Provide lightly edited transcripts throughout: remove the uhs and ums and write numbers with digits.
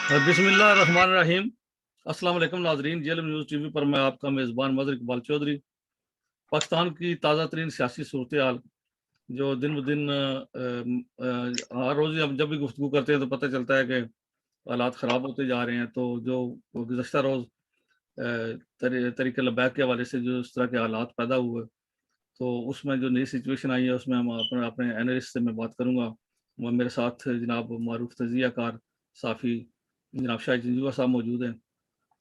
बिस्मिल्लाह रहमान रहीम। अस्सलाम वालेकुम नाजरीन, जेएलएम न्यूज़ टीवी पर मैं आपका मेज़बान मदर इकबाल चौधरी। पाकिस्तान की ताज़ा तरीन सियासी सूरत हाल जो दिन ब दिन हर रोज़ हम जब भी गुफ्तगू करते हैं तो पता चलता है कि हालात ख़राब होते जा रहे हैं। तो जो गुज़श्ता रोज़ तरीक़े लबैक के हवाले से जो इस तरह के हालात पैदा हुए, तो उसमें जो नई सिचुएशन आई है उसमें हम अपने अपने एनालिस्ट से मैं बात करूँगा। वो मेरे साथ जनाब मारूफ तज़िया कार साफ़ी जनाब शाहिद जंजुआ साहब मौजूद हैं।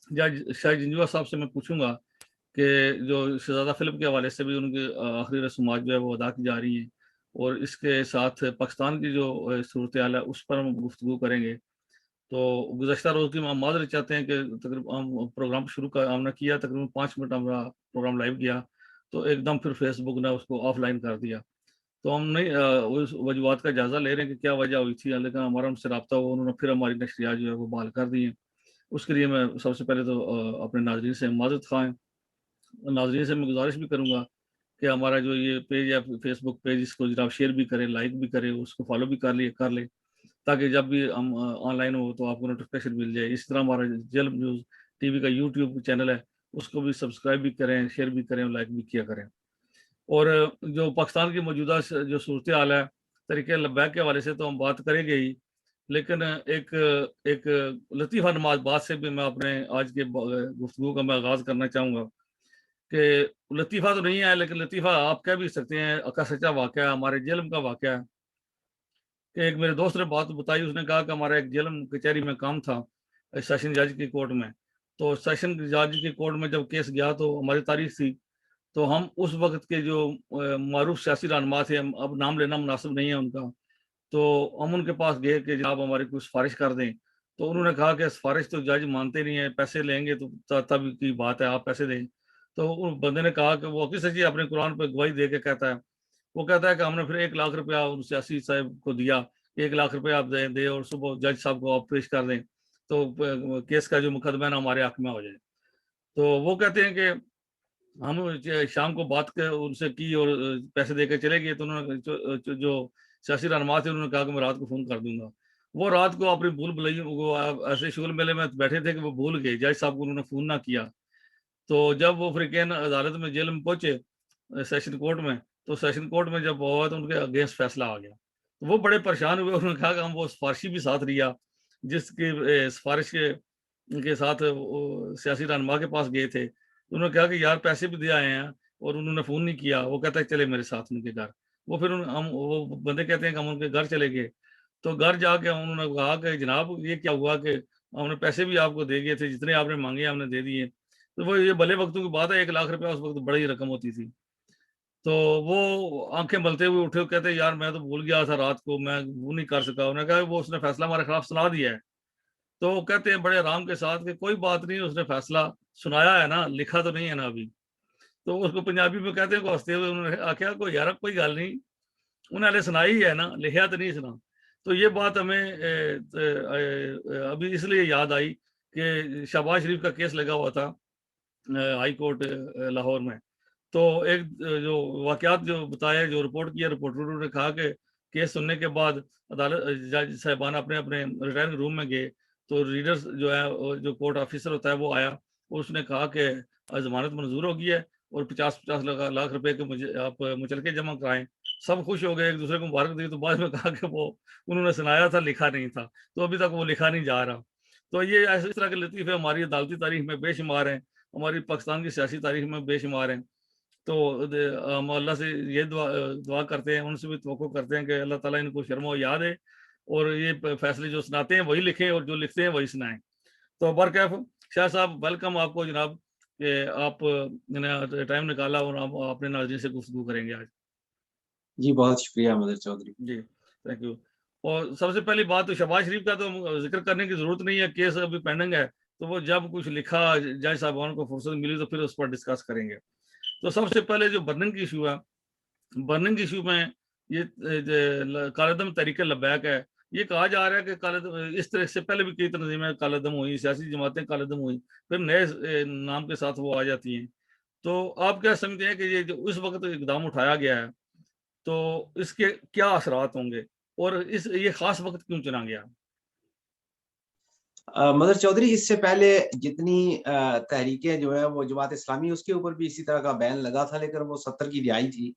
जज शाहिद जंजुआ साहब से मैं पूछूँगा कि जो शहज़ादा फ़िल्म के हवाले से भी उनकी आखिरी रस्मात जो है वो अदा की जा रही हैं, और इसके साथ पाकिस्तान की जो सूरत हाल है उस पर हम गुफ्तगू करेंगे। तो गुज़श्ता रोज़ की हम माज़रत चाहते हैं कि तकरीबन हम प्रोग्राम शुरू का हमने किया, तकरीबन 5 मिनट हमारा प्रोग्राम लाइव गया, तो एकदम फिर फ़ेसबुक ने उसको ऑफ़लाइन कर दिया। तो हम नहीं उस वजूहात का जायज़ा ले रहे हैं कि क्या वजह हुई थी, लेकिन हमारा उनसे राब्ता हुआ, उन्होंने फिर हमारी नशरियात जो है वो बहाल कर दी हैं। उसके लिए मैं सबसे पहले तो अपने नाज़रीन से माज़रत ख़्वाह नाज़रीन से मैं गुज़ारिश भी करूँगा कि हमारा जो ये पेज है फ़ेसबुक पेज, इसको ज़रा शेयर भी करें, लाइक भी करें, उसको फ़ॉलो भी कर लें, ताकि जब भी हम ऑनलाइन हो तो आपको नोटिफ़िकेशन मिल जाए। इसी तरह हमारा जेएलएम न्यूज़ टीवी का यूट्यूब चैनल है, उसको भी सब्सक्राइब भी करें, शेयर भी करें और लाइक भी किया करें। और जो पाकिस्तान की मौजूदा जो सूरत हाल है, तरीक़े लब्बैक के हवाले से तो हम बात करेंगे ही, लेकिन एक एक लतीफ़ा नुमा बात से भी मैं अपने आज के गुफ्तगू का मैं आगाज़ करना चाहूँगा कि लतीफ़ा तो नहीं है, लेकिन लतीफ़ा आप कह भी सकते हैं, का सच्चा वाक़या हमारे जेहलम का वाक़या है कि एक मेरे दोस्त ने बात बताई। उसने कहा कि हमारा एक जेहलम कचहरी में काम था, सेशन जज की कोर्ट में। तो सेशन जज की कोर्ट में जब केस गया तो हमारी तारीख़ थी, तो हम उस वक़्त के जो मारूफ़ सियासी रहनुमा थे, हम अब नाम लेना मुनासिब नहीं है उनका, तो हम उनके पास गए कि जनाब हमारी कोई सिफ़ारिश कर दें। तो उन्होंने कहा कि सिफ़ारिश तो जज मानते नहीं है, पैसे लेंगे तो तब की बात है, आप पैसे दें। तो उस बंदे ने कहा कि वो किस जी अपने कुरान पे गवाही दे के कहता है, वो कहता है कि हमने फिर 1 लाख रुपया उन सियासी साहब को दिया, 1 लाख रुपया आप दें और सुबह जज साहब को आप पेश कर दें, तो केस का जो मुकदमा है ना हमारे हक़ में हो जाए। तो वो कहते हैं कि हम शाम को बात क उनसे की और पैसे देके चले गए, तो उन्होंने जो सियासी रहनुमा थे उन्होंने कहा कि मैं रात को फ़ोन कर दूँगा। वो रात को अपनी भूल-भुलैया वो ऐसे शगुल मेले में बैठे थे कि वो भूल गए, जज साहब को उन्होंने फ़ोन ना किया। तो जब वो अफ्रीकन अदालत में जेल में पहुँचे सेशन कोर्ट में, तो सेशन कोर्ट में जब हुआ तो उनके अगेंस्ट फैसला आ गया। तो वो बड़े परेशान हुए, उन्होंने कहा कि हम वो सिफ़ारिशी भी साथ लिया, जिसकी सिफ़ारिश के साथ वो सियासी रहनुमा के पास गए थे। तो उन्होंने कहा कि यार पैसे भी दे आए हैं और उन्होंने फ़ोन नहीं किया। वो कहता है चले मेरे साथ उनके घर। वो फिर हम वो बंदे कहते हैं कि हम उनके घर चले गए। तो घर जाके उन्होंने कहा कि जनाब ये क्या हुआ कि हमने पैसे भी आपको दे गए थे, जितने आपने माँगे हमने दे दिए। तो वो ये भले वक़्तों की बात है, 1 लाख रुपया उस वक़्त बड़ी रकम होती थी। तो वो आँखें मलते हुए उठे, कहते हैं यार मैं तो भूल गया था रात को, मैं वो नहीं कर सका। उन्होंने कहा वो उसने फैसला हमारे खिलाफ सुना दिया है। तो वो कहते हैं बड़े आराम के साथ कि कोई बात नहीं, उसने फैसला सुनाया है ना, लिखा तो नहीं है ना अभी। तो उसको पंजाबी में कहते हैं को हँसते हुए उन्होंने आख्या कोई यार कोई गल नहीं, उन्हें हाले सुनाई ही है ना, लिखा तो नहीं सुना। तो ये बात हमें अभी इसलिए याद आई कि शहबाज शरीफ का केस लगा हुआ था हाई कोर्ट लाहौर में। तो एक जो वाक़यात जो बताए, जो रिपोर्ट किया रिपोर्टरों ने कहा कि केस सुनने के बाद जज साहिबान अपने-अपने रिटायरिंग रूम में गए, तो रीडर्स जो है जो कोर्ट ऑफिसर होता है वो आया, उसने कहा कि ज़मानत मंज़ूर हो गई है और 50-50 लाख रुपए के मुझे आप मुचलके जमा कराएँ। सब खुश हो गए, एक-दूसरे को मुबारक दी, तो बाद में कहा कि वो उन्होंने सुनाया था, लिखा नहीं था, तो अभी तक वो लिखा नहीं जा रहा। तो ये ऐसे इस तरह के लतीफ़े हमारी अदालती तारीख़ में बेशुमार हैं, हमारी पाकिस्तान की सियासी तारीख़ में बेशुमार हैं। तो हम अल्लाह से ये दुआ करते हैं, उनसे भी तवक्को करते हैं कि अल्लाह ताला इनको शर्म और याद है और ये फैसले जो सुनाते हैं वही लिखें और जो लिखते हैं वही सुनाएँ। तो बरकैफ शाह साहब वेलकम आपको जनाब कि आप ने टाइम निकाला और आप अपने नाज़रीन से गुफ्तगू करेंगे आज। जी, बहुत शुक्रिया मदर चौधरी। जी, थैंक यू। और सबसे पहली बात तो शहबाज शरीफ का तो ज़िक्र करने की ज़रूरत नहीं है, केस अभी पेंडिंग है, तो वो जब कुछ लिखा जज साहबान को फुर्सत मिली तो फिर उस पर डिस्कस करेंगे। तो सबसे पहले जो बर्निंग इश्यू है, बर्निंग इश्यू में ये कालेदम तहरीक लब्बैक है। ये कहा जा रहा है कि कालेदम इस तरह से पहले भी कई तंजीमें कालेदम हुई, सियासी जमातें कालेदम हुई, फिर नए नाम के साथ वो आ जाती हैं। तो आप क्या समझते हैं कि ये जो उस वक़्त इक़दाम उठाया गया है, तो इसके क्या असरात होंगे और इस ये ख़ास वक़्त क्यों चुना गया? मदर चौधरी, इससे पहले जितनी तहरीकें जो है वो जमात इस्लामी, उसके ऊपर भी इसी तरह का बैन लगा था, लेकिन वो 70 की रिहाई थी।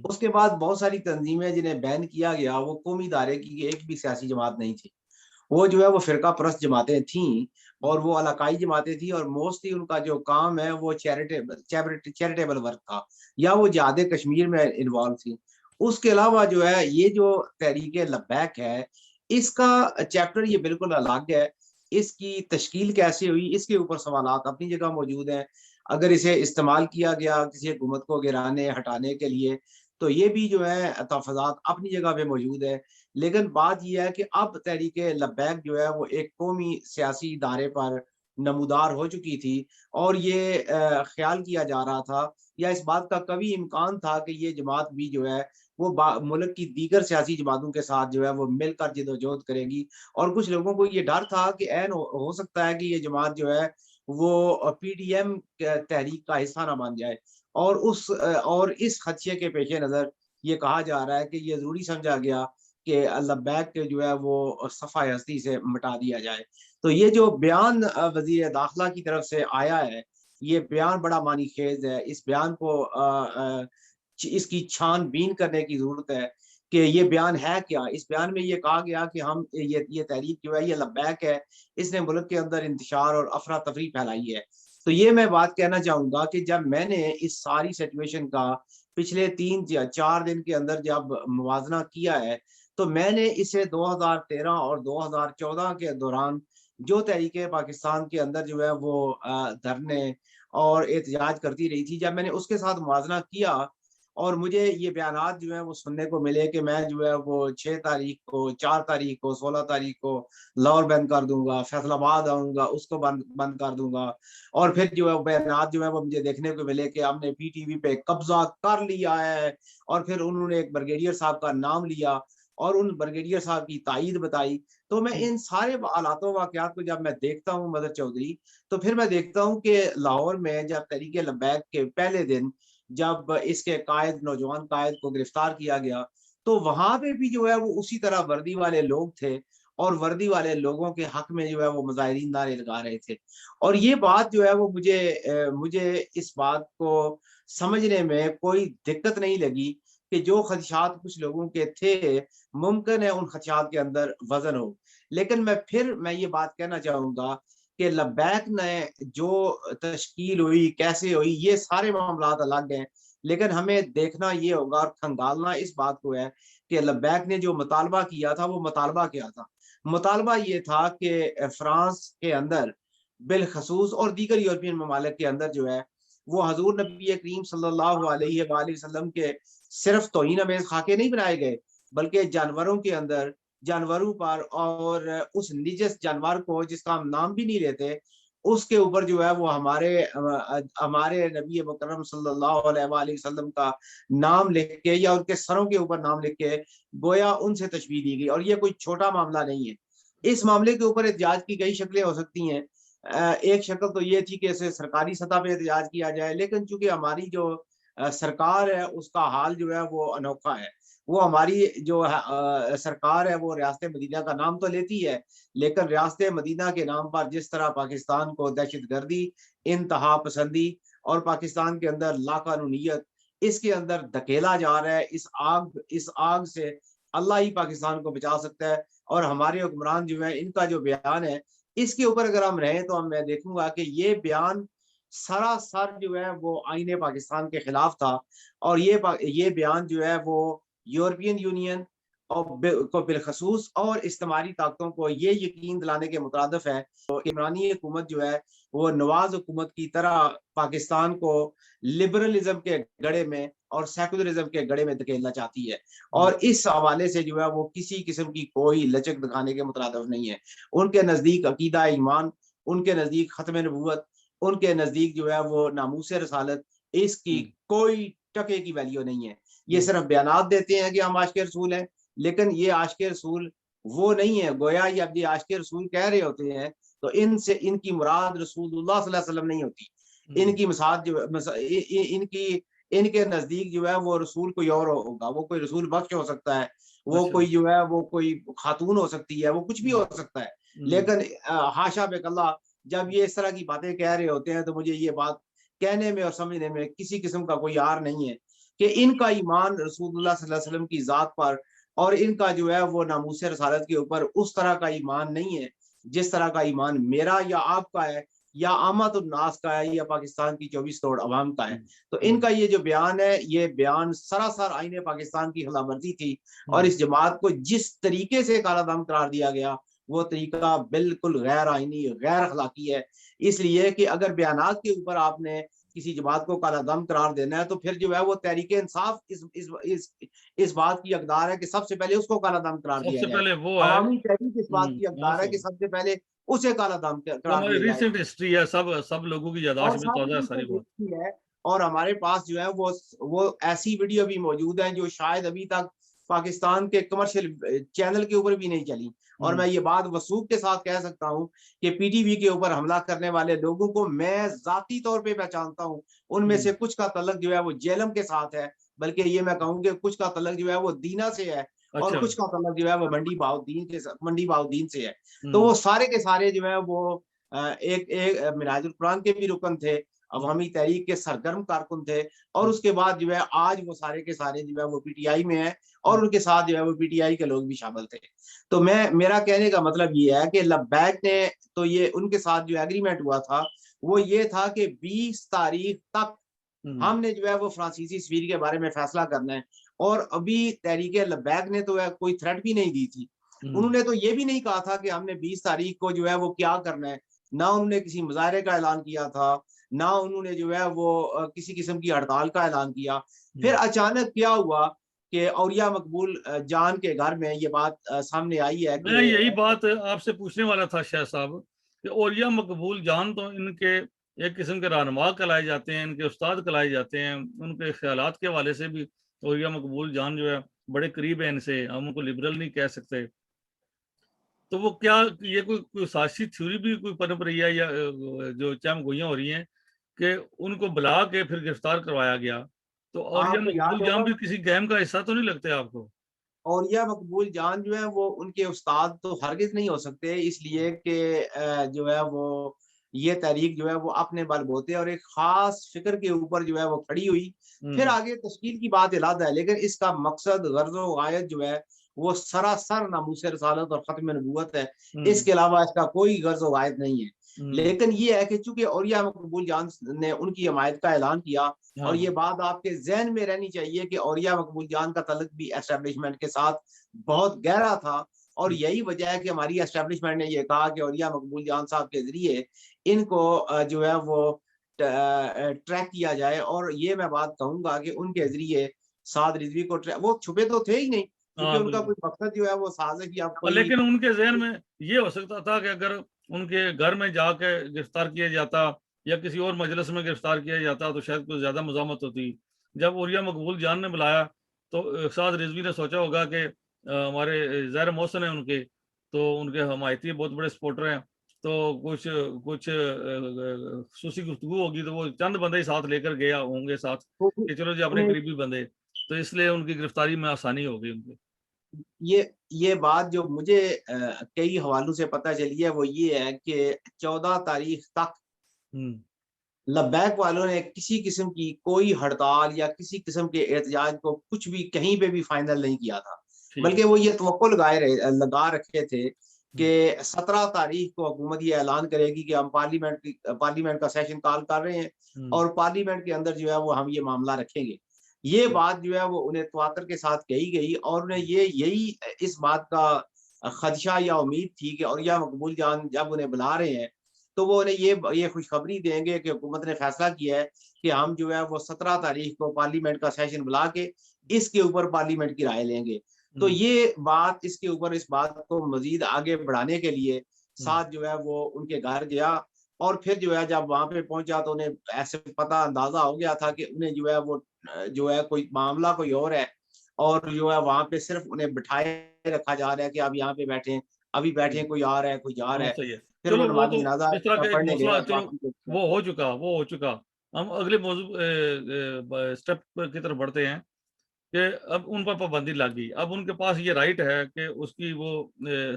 उसके बाद बहुत सारी तंजीमें जिन्हें बैन किया गया, वो कौमी दायरे की एक भी सियासी जमात नहीं थी। वो जो है वो फिरका परस्त जमातें थीं, और वो इलाकाई जमातें थी, और मोस्टली उनका जो काम है वो चैरिटेबल वर्क था, या वो जिहाद कश्मीर में इन्वॉल्व थी। उसके अलावा जो है ये जो तहरीक लब्बैक है, इसका चैप्टर ये बिल्कुल अलग है। इसकी तश्कील कैसे हुई, इसके ऊपर सवालात अपनी जगह मौजूद हैं। अगर इसे इस्तेमाल किया गया किसी हुकूमत को गिराने हटाने के लिए, तो ये भी जो है तहफ़्फ़ुज़ात अपनी जगह पे मौजूद है। लेकिन बात ये है कि अब तहरीके लब्बैक जो है वो एक कौमी सियासी इदारे पर नमूदार हो चुकी थी, और ये ख्याल किया जा रहा था, या इस बात का कभी इम्कान था कि ये जमात भी जो है वो मुल्क की दीगर सियासी जमातों के साथ जो है वो मिलकर जिदोजहद करेगी। और कुछ लोगों को ये डर था कि ऐन हो सकता है कि ये जमात जो है वो पीडीएम तहरीक का हिस्सा ना बन जाए, और इस खदशे के पेश नज़र ये कहा जा रहा है कि ये ज़रूरी समझा गया कि लब्बैक के जो है वो सफ़ा हस्ती से मिटा दिया जाए। तो ये जो बयान वज़ीर दाखिला की तरफ से आया है, ये बयान बड़ा मानीखेज़ है। इस बयान को इसकी छानबीन करने की ज़रूरत है कि ये बयान है क्या? इस बयान में ये कहा गया कि हम ये तहरीक जो है ये लब्बैक है, इसने मुल्क के अंदर इंतशार और अफरा-तफरी फैलाई है। तो ये मैं बात कहना चाहूँगा कि जब मैंने इस सारी सिचुएशन का पिछले 3 या 4 दिन के अंदर जब मुवाज़ना किया है, तो मैंने इसे 2013 और 2014 के दौरान जो तहरीकें पाकिस्तान के अंदर जो है वो धरने और एहतजाज करती रही थी, जब मैंने उसके साथ मुवाज़ना किया, और मुझे ये बयानात जो हैं वो सुनने को मिले कि मैं जो है वो 6 तारीख को, 4 तारीख को, 16 तारीख को लाहौर बंद कर दूँगा, फैसलाबाद आऊँगा, उसको बंद बंद कर दूँगा। और फिर जो है वो बयानात जो है वो मुझे देखने को मिले कि हमने पीटीवी पे कब्ज़ा कर लिया है, और फिर उन्होंने एक ब्रिगेडियर साहब का नाम लिया और उन ब्रिगेडियर साहब की ताईद बताई। तो मैं इन सारे हालातों वाक़यात को जब मैं देखता हूँ मदर चौधरी, तो फिर मैं देखता हूँ कि लाहौर में जब तहरीक लब्बैक के पहले दिन जब इसके कायद, नौजवान कायद को गिरफ्तार किया गया, तो वहाँ पे भी जो है वो उसी तरह वर्दी वाले लोग थे, और वर्दी वाले लोगों के हक में जो है वो मुजाहिरीन नारे लगा रहे थे। और ये बात जो है वो मुझे इस बात को समझने में कोई दिक्कत नहीं लगी कि जो खदशात कुछ लोगों के थे, मुमकिन है उन खदशात के अंदर वज़न हो। लेकिन मैं ये बात कहना चाहूँगा कि लब्बैक ने जो तश्कील हुई, कैसे हुई, ये सारे मामलात अलग हैं। लेकिन हमें देखना ये होगा और खंगालना इस बात को है कि लब्बैक ने जो मुतालबा किया था, वो मुतालबा क्या था? मुतालबा ये था कि फ्रांस के अंदर बिलखसूस और दीगर यूरोपियन ममालिक के अंदर जो है, वो हज़ूर नबी करीम सल्लल्लाहु अलैहि वसल्लम के सिर्फ़ तौहीन-आमेज़ खाके नहीं बनाए गए, बल्कि जानवरों के अंदर, जानवरों पर, और उस निजस जानवर को जिसका हम नाम भी नहीं लेते, उसके ऊपर जो है वो हमारे नबी मुकर्रम सल्लल्लाहु अलैहि वसल्लम का नाम लिख के, या उनके सरों के ऊपर नाम लिख के गोया उनसे तशबीह दी गई, और ये कोई छोटा मामला नहीं है। इस मामले के ऊपर एहतजाज की कई शक्लें हो सकती हैं। एक शक्ल तो ये थी कि इसे सरकारी सतह पे एहतजाज किया जाए, लेकिन चूँकि हमारी जो सरकार है उसका हाल जो है वो अनोखा है। वो हमारी जो सरकार है वो रियासत मदीना का नाम तो लेती है, लेकिन रियासत मदीना के नाम पर जिस तरह पाकिस्तान को दहशतगर्दी, इंतहा पसंदी और पाकिस्तान के अंदर लाकानूनियत, इसके अंदर धकेला जा रहा है, इस आग से अल्लाह ही पाकिस्तान को बचा सकता है। और हमारे हुक्मरान जो है, इनका जो बयान है, इसके ऊपर अगर हम रहें तो मैं देखूंगा कि ये बयान सरासर जो है वो आईने पाकिस्तान के खिलाफ था, और ये बयान जो है वो यूरोपियन यूनियन और को बिलखसूस और इस्तेमारी ताकतों को ये यकीन दिलाने के मुतारदिफ है। तो इमरानी हुकूमत जो है वो नवाज हुकूमत की तरह पाकिस्तान को लिबरलिज्म के गड़े में और सेकुलरिज्म के गड़े में धकेलना चाहती है, और इस हवाले से जो है वो किसी किस्म की कोई लचक दिखाने के मुतारदिफ नहीं है। उनके नज़दीक अकीदा ईमान, उनके नज़दीक खत्म नबूवत, उनके नज़दीक जो है वो नामूस रसालत, इसकी कोई टके की वैल्यू नहीं है। ये सिर्फ बयानात देते हैं कि हम आशिक़ रसूल हैं, लेकिन ये आशिक़ रसूल वो नहीं है। गोया ये अब ये आशिक़ रसूल कह रहे होते हैं, तो इनसे इनकी मुराद रसूलुल्लाह सल्लल्लाहु अलैहि वसल्लम नहीं होती। इनकी मिसाल जो इनकी इनके नज़दीक जो है वो रसूल कोई और होगा, वो कोई रसूल बख्श हो सकता है, वो अच्छा। कोई जो है वो कोई खातून हो सकती है, वो कुछ भी हो सकता है। लेकिन हाशा बेकल्ला जब ये इस तरह की बातें कह रहे होते हैं तो मुझे ये बात कहने में और समझने में किसी किस्म का कोई यार नहीं है कि इनका ईमान रसूलुल्लाह सल्लल्लाहु अलैहि वसल्लम की ज़ात पर और इनका जो है वो नामूस रसालत के ऊपर उस तरह का ईमान नहीं है, जिस तरह का ईमान मेरा या आपका है या आमतुन नास का है या पाकिस्तान की 24 करोड़ अवाम का है। तो इनका ये जो बयान है, ये बयान सरासर आईने पाकिस्तान की खिलाफवर्जी थी और इस जमात को जिस तरीके से कालादम करार दिया गया, वो तरीका बिल्कुल गैर आईनी, गैर अखलाकी है। इसलिए कि अगर बयानात के ऊपर आपने किसी जमात को कालादम करार देना है, तो फिर जो है वो तहरीक इंसाफ इस बात की हकदार है कि सबसे पहले उसको कालादम करार दिया सबसे जाए। पहले वो है। अवामी तहरीक इस बात की हाँ हकदार है कि सर, सबसे पहले उसे कालादम वो करार हमारी दिया जाए। रिसेंट हिस्ट्री है, सब सब लोगों की याददाश्त और में ताज़ा है सारी सारी बात। देखती है और हमारे पास जो है वो ऐसी वीडियो भी मौजूद है जो शायद अभी तक पाकिस्तान के कमर्शियल चैनल के ऊपर भी नहीं चली। और मैं ये बात वसूख के साथ कह सकता हूँ कि पीटीवी के ऊपर हमला करने वाले लोगों को मैं जाती तौर पे पहचानता हूँ। उनमें से कुछ का तल्लुक जो है वो जेलम के साथ है, बल्कि ये मैं कहूँ कि कुछ का तल्लुक जो है वो दीना से है और अच्छा। कुछ का तल्लुक जो है वो मंडी बहाउद्दीन से है। तो वो सारे के सारे जो है वो एक एक मिनाजुल कुरान के भी रुकन थे, अवामी तहरीक के सरगर्म कारकुन थे और उसके बाद जो है आज वो सारे के सारे जो है वो पीटीआई में है और उनके साथ जो है वो पीटीआई के लोग भी शामिल थे। तो मेरा कहने का मतलब ये है कि लब्बैक ने तो ये उनके साथ जो एग्रीमेंट हुआ था वो ये था कि 20 तारीख तक हमने जो है वो फ्रांसीसी सफीर के बारे में फैसला करना है। और अभी तहरीक लब्बैक ने तो कोई थ्रेट भी नहीं दी थी। उन्होंने तो ये भी नहीं कहा था कि हमने 20 तारीख को जो है वो क्या करना है। ना उन्होंने किसी मुजाहरे का ऐलान किया था, ना उन्होंने जो है वो किसी किस्म की हड़ताल का ऐलान किया। फिर अचानक क्या हुआ कि औलिया मकबूल जान के घर में ये बात सामने आई है मैं कि यही बात आपसे पूछने वाला था शाह साहब कि औलिया मकबूल जान तो इनके एक किस्म के रहनुमा कहलाए जाते हैं, इनके उस्ताद कहलाए जाते हैं। उनके ख्यालात के हवाले से भी औलिया मकबूल जान जो है बड़े करीब है इनसे, हम उनको लिबरल नहीं कह सकते। तो वो क्या ये कोई साजिशी थ्योरी भी कोई पनप रही है या जो चामगोइयाँ हो रही हैं कि उनको बुला के फिर गिरफ्तार करवाया गया? तो औलिया आपको याद मकबूल जान होगा भी किसी गैंग का हिस्सा तो नहीं लगते आपको? औलिया मकबूल जान जो है वो उनके उस्ताद तो हरगिज़ नहीं हो सकते, इसलिए कि जो है वो ये तहरीक जो है वो अपने बलबूते और एक ख़ास फ़िक्र के ऊपर जो है वो खड़ी हुई। फिर आगे तश्कील की बात अलग है, लेकिन इसका मकसद गर्ज़-ओ गायत जो है वो सरासर नामूस रिसालत और ख़त्म नबूवत है। इसके अलावा इसका कोई गर्ज़-ओ गायत नहीं है। लेकिन ये है कि चूँकि औलिया मकबूल जान ने उनकी हमायत का ऐलान किया और ये बात आपके ज़हन में रहनी चाहिए कि औलिया मकबूल जान का तल्लुक भी एस्टेब्लिशमेंट के साथ बहुत गहरा था। और यही वजह है कि हमारी एस्टेब्लिशमेंट ने ये कहा कि औलिया मकबूल जान साहब के ज़रिए इनको जो है वो ट्रैक किया जाए। और ये मैं बात कहूँगा कि उनके ज़रिए साद रिज़वी को वो छुपे तो थे ही नहीं, क्योंकि हाँ, उनका बिल्कुल। कोई मकसद जो है वो साज़िश या कोई लेकिन उनके ज़हन में ये हो सकता था कि अगर उनके घर में जाके गिरफ्तार किया जाता या किसी और मजलिस में गिरफ्तार किया जाता तो शायद कुछ ज़्यादा मज़ामत होती। जब औलिया मकबूल जान ने बुलाया तो साद रिज़वी ने सोचा होगा कि हमारे ज़ाहिर मोहसिन हैं उनके, तो उनके हमायती बहुत बड़े सपोर्टर हैं। तो कुछ कुछ खुसूसी गुफ्तगू होगी तो वो चंद बंदे ही साथ लेकर गया होंगे साथ कि चलो जी अपने उन्हें करीबी बंदे। तो इसलिए उनकी गिरफ्तारी में आसानी हो गई उनकी। ये बात जो मुझे कई हवालों से पता चली है वो ये है कि 14 तारीख तक हुँ, लब्बैक वालों ने किसी किस्म की कोई हड़ताल या किसी किस्म के एहतजाज को कुछ भी कहीं पे भी फाइनल नहीं किया था। ठीक है। बल्कि वो ये तवक्को लगा रखे थे हुँ, कि 17 तारीख को हुकूमत ये ऐलान करेगी कि हम पार्लियामेंट का सेशन कॉल कर रहे हैं हुँ, और पार्लियामेंट के अंदर जो है वो हम ये मामला रखेंगे। ये बात जो है वो उन्हें तवातर के साथ कही गई और उन्हें ये यही इस बात का खदशा या उम्मीद थी कि औलिया मकबूल जान जब उन्हें बुला रहे हैं तो वो उन्हें ये खुशखबरी देंगे कि हुकूमत ने फैसला किया है कि हम जो है वो 17 तारीख को पार्लियामेंट का सेशन बुला के इसके ऊपर पार्लियामेंट की राय लेंगे। तो हुँ, ये बात इसके ऊपर इस बात को मज़ीद आगे बढ़ाने के लिए हुँ। साथ जो है वो उनके घर गया और फिर जो है जब वहाँ पे पहुँचा तो उन्हें ऐसे पता अंदाज़ा हो गया था कि उन्हें जो है वो जो है कोई मामला कोई और है और जो है वहाँ पे सिर्फ़ उन्हें बिठाए रखा जा रहा है कि आप यहाँ पे बैठें, अभी बैठें, कोई आ रहा है, कोई जा रहा हाँ, है। सही है। फिर वो चलो वो नमाज़ तो जनाज़ा इस तरह का एक पढ़ने मसला गया चलो बाकी के वो हो चुका, वो हो चुका। हम अगले मौज़ू स्टेप की तरफ बढ़ते हैं कि अब उन पर पाबंदी लग गई। अब उनके पास ये राइट है कि उसकी वो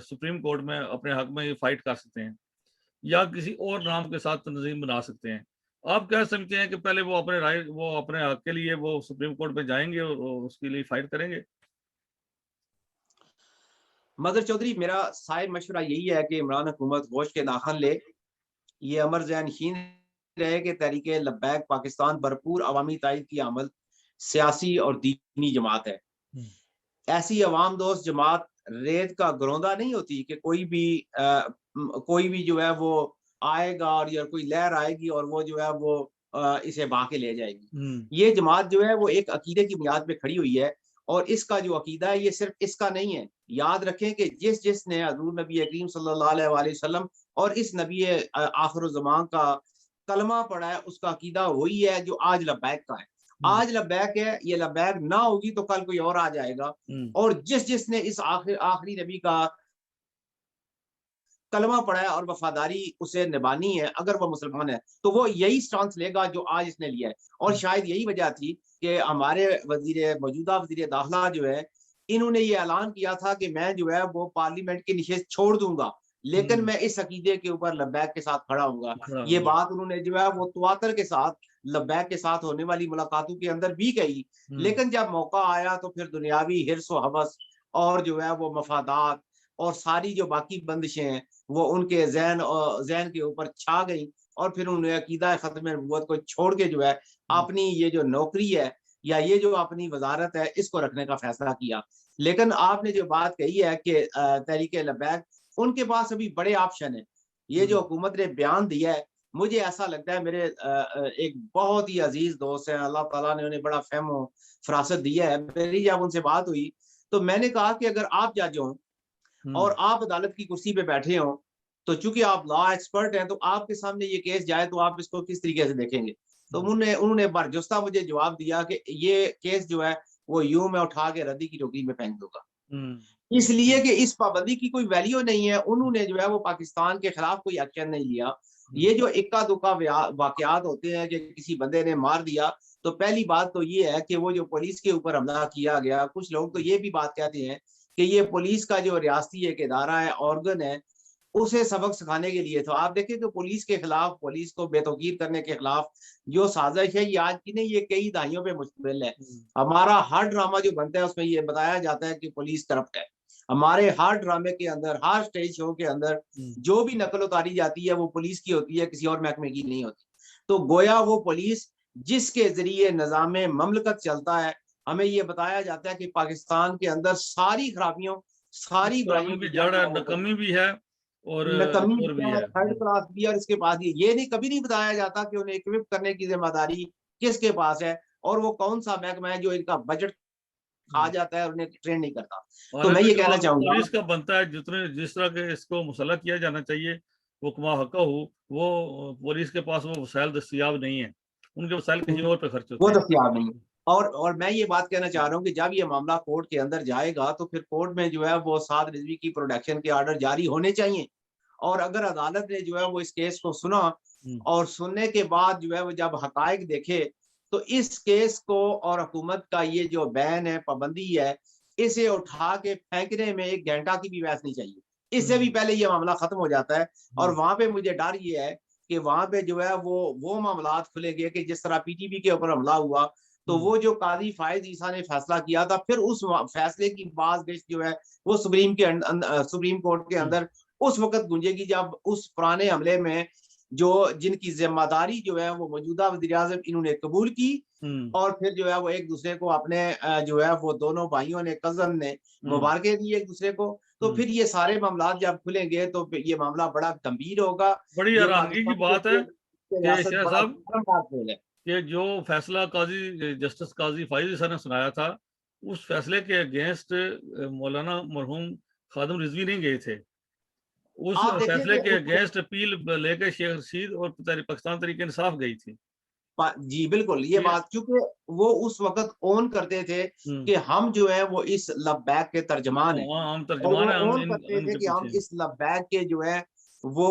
सुप्रीम कोर्ट में अपने हक में ये फाइट कर सकते हैं या किसी और नाम के साथ तंजीम बना सकते हैं। आप क्या समझते हैं कि पहले वो अपने हक के लिए वो सुप्रीम कोर्ट में जाएँगे और उसके लिए फाइट करेंगे? मगर चौधरी, मेरा साय मशवरा यही है कि इमरान हुकूमत होश के दाखिल ले, ये अमर ज़हन रहे कि तहरीके लब्बैक पाकिस्तान भरपूर अवामी तायद की अमल सियासी और दीनी जमात है। हुँ, ऐसी अवाम दोस्त जमात रेत का घरौंदा नहीं होती कि कोई भी जो है वो आएगा और या कोई लहर आएगी और वो जो है वो इसे बहा के ले जाएगी। हुँ, ये जमात जो है वो एक अकीदे की बुनियाद पे खड़ी हुई है और इसका जो अकीदा है ये सिर्फ इसका नहीं है। याद रखें कि जिसने हज़ूर नबी करीम सल्लल्लाहु अलैहि वसल्लम और इस नबी आखिर-उज़्ज़मान का कलमा पढ़ा है, उसका अकीदा वही है जो आज लब्बैक का है। हुँ, आज लब्बैक है, ये लब्बैक ना होगी तो कल कोई और आ जाएगा। हुँ, और जिसने इस आखिरी नबी का कलमा पढ़ा है और वफादारी उसे निभानी है, अगर वो मुसलमान है, तो वो यही स्टांस लेगा जो आज इसने लिया है। और हुँ, शायद यही वजह थी कि हमारे मौजूदा वज़ीर दाखिला जो है, इन्होंने ये ऐलान किया था कि मैं जो है वो पार्लियामेंट की नशिस्त छोड़ दूँगा, लेकिन हुँ, मैं इस अकीदे के ऊपर लब्बैक के साथ खड़ा हूँगा। खड़ा ये होगा। बात उन्होंने जो है वो तवातर के साथ लब्बैक के साथ होने वाली मुलाकातों के अंदर भी कही। हुँ, लेकिन जब मौका आया तो फिर दुनियावी हिर्स व हवस और जो है वो मफादात और सारी जो बाकी बंदिशें हैं, वो उनके ज़हन के ऊपर छा गई और फिर उन्होंने अकीदा ख़त्म नबूवत को छोड़ के जो है हुँ, अपनी ये जो नौकरी है या ये जो अपनी वज़ारत है इसको रखने का फ़ैसला किया। लेकिन आपने जो बात कही है कि तहरीके लब्बैक, उनके पास अभी बड़े ऑप्शन हैं। ये जो हुँ, हुकूमत ने बयान दिया है, मुझे ऐसा लगता है मेरे एक बहुत ही अज़ीज़ दोस्त हैं, अल्लाह ताला ने उन्हें बड़ा फ़हम फ़रासत दिया है। मेरी जब उनसे बात हुई, तो मैंने कहा कि अगर आप जज हों हुँ, और आप अदालत की कुर्सी पे बैठे हों, तो चूँकि आप लॉ एक्सपर्ट हैं, तो आपके सामने ये केस जाए तो आप इसको किस तरीके से देखेंगे? तो हुँ, उन्होंने उन्होंने बरजस्ता मुझे जवाब दिया कि ये केस जो है, वो यूँ मैं उठा के रद्दी की टोकरी में फेंक दूँगा। हुँ, इसलिए हुँ, कि इस पाबंदी की कोई वैल्यू नहीं है, उन्होंने जो है वो पाकिस्तान के खिलाफ कोई एक्शन नहीं लिया। हुँ, ये जो इक्का-दुक्का वाक़यात होते हैं कि किसी बंदे ने मार दिया, तो पहली बात तो ये है कि वो जो पुलिस के ऊपर हमला किया गया, कुछ लोग तो ये भी बात कहते हैं कि ये पुलिस का जो रियासती एक इदारा है, ऑर्गन है, उसे सबक सिखाने के लिए। तो आप देखें कि पुलिस के खिलाफ, पुलिस को बेतौकीर करने के खिलाफ जो साज़िश है, ये आज की नहीं, ये कई दहाइयों पे मुश्तमिल है। हुँ, हमारा हर ड्रामा जो बनता है, उसमें ये बताया जाता है कि पुलिस करप्ट है। हमारे हर ड्रामे के अंदर, हर स्टेज शो के अंदर हुँ, जो भी नकल उतारी जाती है, वो पुलिस की होती है, किसी और महकमे की नहीं होती। तो गोया वो पुलिस जिसके ज़रिए निज़ाम ममलकत चलता है, हमें ये बताया जाता है कि पाकिस्तान के अंदर सारी खराबियों, सारी खराबी बुराइयों की भी जड़ जड़ है, है वो पुलिस। नकम्मी भी है और नकम्मी चोर भी भी है, है। थर्ड क्लास भी है और इसके पास ये नहीं, कभी नहीं बताया जाता कि उन्हें इक्विप करने की ज़िम्मेदारी किसके पास है और वो कौन-सा महकमा है जो इनका बजट खा हुँ। जाता है और उन्हें ट्रेन नहीं करता। और तो मैं इसका ये कहना जवाब चाहूँगा। पुलिस का बनता है, जिस तरह के इसको मुसल्लह किया जाना चाहिए, हुक्मा हक़्क़हू, वो पुलिस के पास वो वसाइल दस्तयाब नहीं है। उनके वसाइल कहीं और पे खर्च वो होते हैं। दस्तयाब नहीं है। और मैं ये बात कहना चाह रहा हूँ कि जब ये मामला कोर्ट के अंदर जाएगा, तो फिर कोर्ट में जो है वो साद रिज़वी की प्रोटेक्शन के ऑर्डर जारी होने चाहिए। और अगर अदालत ने जो है वो इस केस को सुना हुँ, और सुनने के बाद जो है वो जब हक़ाइक़ देखे, तो इस केस को और हुकूमत का ये जो बैन है, पाबंदी है, इसे उठा के फेंकने में 1 घंटा की भी बहस नहीं चाहिए। इससे भी हुँ, पहले ये मामला ख़त्म हो जाता है और हुँ, वहाँ पे मुझे डर ये है कि वहाँ पे जो है वो मामलात खुलेंगे कि जिस तरह पीटीबी के ऊपर हमला हुआ, तो हुँ, वो जो काज़ी फ़ाइज़ ईसा ने फ़ैसला किया था, फिर उस फ़ैसले की बाज़-गश्त जो है, वो सुप्रीम कोर्ट के हुँ, अंदर उस वक़्त गूंजेगी जब उस पुराने हमले में जो जिनकी ज़िम्मेदारी जो है वो मौजूदा वज़ीर-ए-आज़म इन्होंने कबूल की हुँ, और फिर जो है वो एक-दूसरे को अपने जो है वो दोनों भाइयों ने, कज़न ने हुँ, मुबारकें दी एक-दूसरे को। तो हुँ। फिर ये सारे मामलात जब खुलेंगे तो फिर ये मामला बड़ा गंभीर होगा। बड़ी ये हैरानगी की पाकिस्तान के बात है लिए कि रियासत शाह बड़ा साहब खतरनाक खेल है। कि जो फैसला जस्टिस काज़ी फ़ाइज़ ईसा ने सुनाया था, उस फैसले के अगेंस्ट मौलाना मरहूम खादिम रिज़वी नहीं गए थे। उस आप देखें फैसले कि के उस अगेंस्ट अपील लेके शेख रशीद और पाकिस्तान तहरीक-ए-इंसाफ गई थी। जी, बिल्कुल, ये ये बात क्योंकि वो उस वक़्त ओन करते थे हुँ, कि हम जो है वो इस लबैक के तर्जुमान हैं हाँ, हम और तर्जुमान वो हैं, हम ओन इन करते थे इनके कि पीछे हम हैं। इस लबैक के जो है वो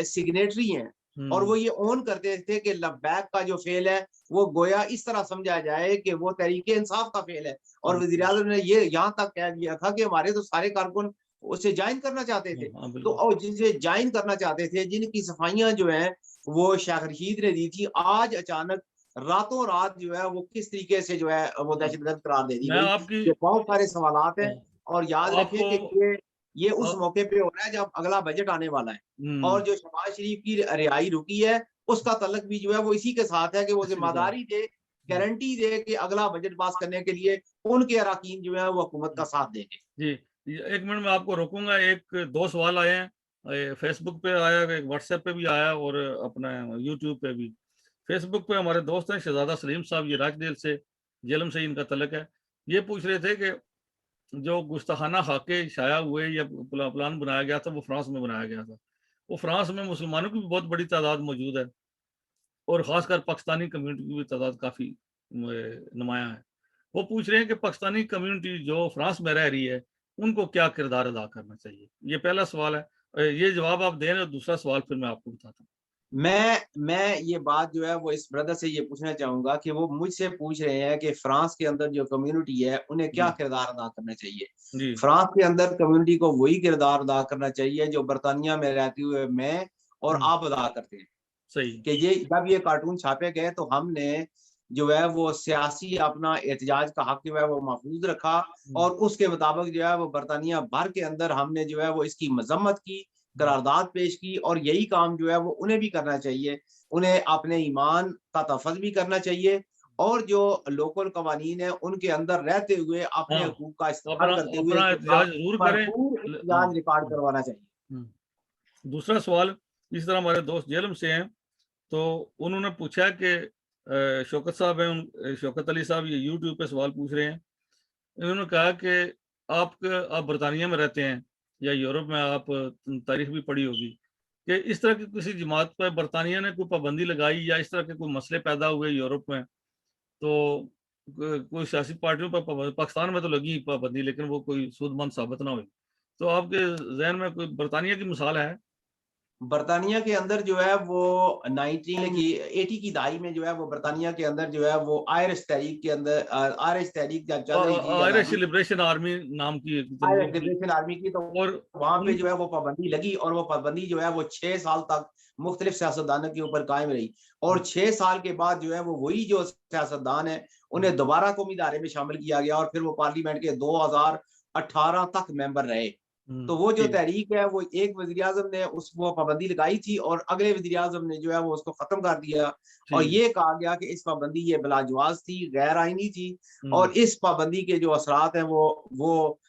सिग्नेटरी हैं। और वो ये ऑन करते थे कि लब्बैक का जो फेल है वो गोया इस तरह समझा जाए कि वो तहरीके इंसाफ का फेल है। और वज़ीर आज़म ने ये यहाँ तक कह दिया था कि हमारे तो सारे कारकुन उसे ज्वाइन करना चाहते थे। हाँ, तो बिल्कुल। और जिनसे ज्वाइन करना चाहते थे, जिनकी सफाइयां जो है वो शेख रशीद ने दी थी, आज अचानक रातों रात जो है वो किस तरीके से जो है वो हाँ, दहशतगर्द करार दे दी मैं गई। आपकी ये बहुत सारे सवालात हैं। और याद रखें आपको कि ये उस अ, मौके पे हो रहा है जब अगला बजट आने वाला है। हुँ, और जो शहबाज शरीफ की रिहाई रुकी है, उसका तल्लुक भी जो है वो इसी के साथ है कि वो इसी के साथ। ज़िम्मेदारी दे, हुँ, गारंटी दे कि अगला बजट पास करने के लिए उनके अराकीन जो है वो हुकूमत का हुँ। साथ देंगे। जी, ये 1 मिनट में आपको रोकूँगा, 1-2 सवाल आए हैं। फ़ेसबुक पे आया, एक व्हाट्सएप पे भी आया और अपना यूट्यूब पे भी। फ़ेसबुक पे हमारे दोस्त हैं शहज़ादा सलीम साहब, ये राजडेल से, जेहलम से इनका तल्लुक है। ये पूछ रहे थे कि जो गुस्ताखाना खाके शाया हुए या प्लान बनाया गया था, वो फ्रांस में बनाया गया था। वो फ्रांस में मुसलमानों की भी बहुत बड़ी तादाद मौजूद है और ख़ासकर पाकिस्तानी कम्युनिटी की भी तादाद काफ़ी नुमायाँ है। वो पूछ रहे हैं कि पाकिस्तानी कम्युनिटी जो फ्रांस में रह रही है, उनको क्या किरदार अदा करना चाहिए? ये पहला सवाल है। ये जवाब आप दें और दूसरा सवाल फिर मैं आपको बताता हूँ। मैं ये बात जो है वो इस ब्रदर से ये पूछना चाहूँगा कि वो मुझसे पूछ रहे हैं कि फ्रांस के अंदर जो कम्युनिटी है, उन्हें क्या जी, किरदार अदा करना चाहिए? जी। फ्रांस के अंदर कम्युनिटी को वही किरदार अदा करना चाहिए जो बर्तानिया में रहते हुए मैं और हुँ, आप अदा करते हैं। सही। कि ये जब ये कार्टून छापे गए तो हमने जो है वो सियासी अपना एहतजाज का हक जो है वो महफूज रखा। हुँ, और उसके मुताबिक जो है वो बर्तानिया भर के अंदर हमने जो है वो इसकी मजम्मत की, हुँ, करारदाद पेश की। और यही काम जो है वो उन्हें भी करना चाहिए। उन्हें अपने ईमान का तहफ़्फ़ुज़ भी करना चाहिए और जो लोकल कवानीन है उनके अंदर रहते हुए अपने हाँ, हकूक का तो इस्तेमाल अपना करते हुए अपना इसका एहतजाज ज़रूर करें। भरपूर हाँ, एहतजाज रिकॉर्ड हुँ, करवाना चाहिए। हुँ। दूसरा सवाल, इस तरह हमारे दोस्त जेहलम से हैं, तो उन्होंने पूछा कि शौकत साहब हैं, शौकत अली साहब ये यूट्यूब पे सवाल पूछ रहे हैं। इन्होंने कहा कि आप बरतानिया में रहते हैं या यूरोप में, आप तारीख भी पढ़ी होगी कि इस तरह की किसी जमात पर बरतानिया ने कोई पाबंदी लगाई या इस तरह के कोई मसले पैदा हुए यूरोप में, तो कोई सियासी पार्टियों पर पाकिस्तान में तो लगी पाबंदी लेकिन वो कोई सूदमंद साबित ना हुई। तो आपके ज़हन में कोई बरतानिया की मिसाल है? बर्तानिया के अंदर जो है वो 19 की 80 की दहाई में जो है वो बर्तानिया के अंदर जो है वो आयरिश तहरीक के अंदर आयरिश तहरीक जब चल रही थी आयरिश आज़ादी लिबरेशन आर्मी नाम की एक आयरिश तंजीम थी लिबरेशन आर्मी की। तो और वहाँ पे उन जो है वो पाबंदी लगी और वो पाबंदी जो है वो 6 साल तक मुख्तलिफ सियासतदानों के ऊपर कायम रही। हुँ, और 6 साल के बाद जो है वो वही जो सियासतदान है हुँ, उन्हें दोबारा कौमी इदारे में शामिल किया गया और फिर वो पार्लियामेंट के 2018 तक मेंबर रहे। हुँ, तो वो जो जी, तहरीक है वो एक वज़ीर-ए-आज़म ने उस वो पाबंदी लगाई थी और अगले वज़ीर-ए-आज़म ने जो है वो उसको ख़त्म कर दिया। और ठीक है। ये कहा गया कि इस पाबंदी ये बिलाजवाज़ थी, गैर आइनी थी हुँ। और इस पाबंदी के जो असरात हैं वो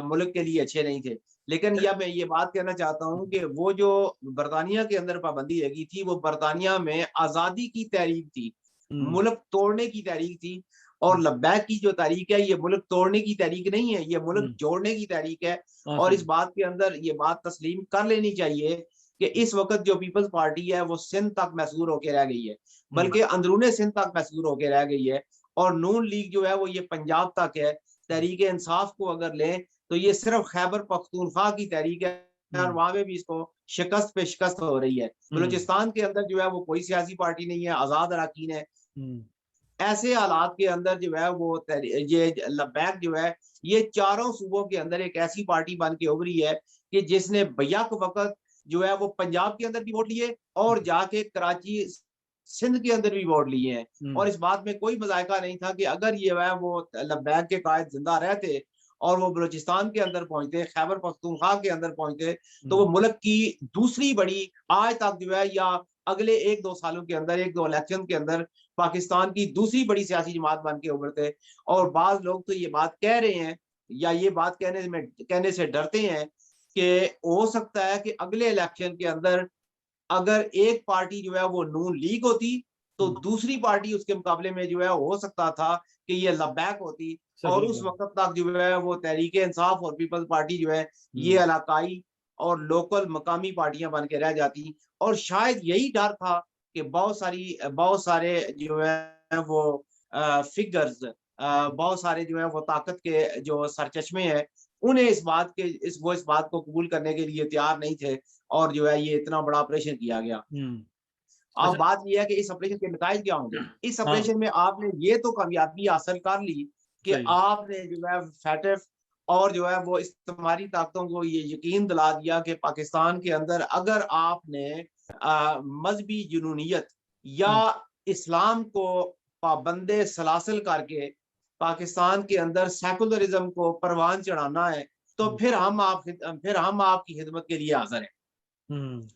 मुल्क के लिए अच्छे नहीं थे। लेकिन ए या मैं ये बात कहना चाहता हूँ कि वो जो बर्तानिया के अंदर पाबंदी लगी थी, वो बर्तानिया में आज़ादी की तहरीक थी, हुँ, मुल्क तोड़ने की तहरीक थी। हुँ, और लब्बैक की जो तहरीक है, ये मुल्क तोड़ने की तहरीक नहीं है, ये मुल्क हुँ, जोड़ने की तहरीक है। हाँ, और इस सही। बात के अंदर ये बात तस्लीम कर लेनी चाहिए कि इस वक़्त जो पीपल्स पार्टी है, वो सिंध तक महसूर होके रह गई है, हुँ, बल्कि अंदरूने सिंध तक महसूर होके रह गई है। और नून लीग जो है, वो ये पंजाब तक है। हुँ, तहरीक-ए-इंसाफ को अगर लें, तो ये सिर्फ़ खैबर पख्तूनख्वा की तहरीक है और हुँ, वहाँ पे भी इसको शिकस्त पे शिकस्त हो रही है। हुँ, बलूचिस्तान के अंदर जो है, वो कोई सियासी पार्टी नहीं है, आज़ाद अराकीन है। हुँ, ऐसे हालात के अंदर जो है वो ये लब्बैक जो है, ये चारों सूबों के अंदर एक ऐसी पार्टी बन के उभरी है कि जिसने बैक वक़्त जो है वो पंजाब के अंदर भी वोट लिए और जाके कराची, सिंध के अंदर भी वोट लिए हैं। हुँ, और इस बात में कोई मज़ायका नहीं था कि अगर ये है वो लब्बैक के कायद ज़िंदा रहते और वो बलूचिस्तान के अंदर पहुँचते, खैबर पख्तूनख्वा के अंदर पहुँचते, तो हुँ, वो मुल्क की दूसरी बड़ी आज तक जो है या अगले 1-2 सालों के अंदर, 1-2 इलेक्शन के अंदर पाकिस्तान की दूसरी बड़ी सियासी जमात बन के उभरते। और बाज़ लोग तो ये बात कह रहे हैं या ये बात कहने से डरते हैं कि हो सकता है कि अगले इलेक्शन के अंदर अगर एक पार्टी जो है वो नून लीग होती, तो हुँ, दूसरी पार्टी उसके मुकाबले में जो है हो सकता था कि ये लब्बैक होती। और सही उस बात। वक़्त तक जो है वो तहरीक-ए-इंसाफ और पीपल्स पार्टी जो है, ये हुँ, इलाकाई और लोकल मकामी पार्टियाँ बन के रह जाती। और शायद यही डर था कि बहुत सारे जो है वो फिगर्स, हुँ, बहुत सारे जो है वो ताकत के जो सरचश्मे हैं, उन्हें इस बात को कबूल करने के लिए तैयार नहीं थे और जो है ये इतना बड़ा ऑपरेशन किया गया। हुँ। अब अच्छा, बात यह है कि इस ऑपरेशन के नतीजे क्या होंगे। इस हाँ, ऑपरेशन में आपने ये तो कामयाबी हासिल कर ली कि सही, आपने जो है फैटफ और जो है वो इस्तेमाली ताकतों को ये यकीन दिला दिया कि पाकिस्तान के अंदर अगर आपने मजहबी जुनूनियत या हुँ, इस्लाम को पाबंदे सलासल करके पाकिस्तान के अंदर सेकुलरिज्म को परवान चढ़ाना है, तो हुँ, फिर हम आपकी खिदमत के लिए हाज़िर हैं। हुँ,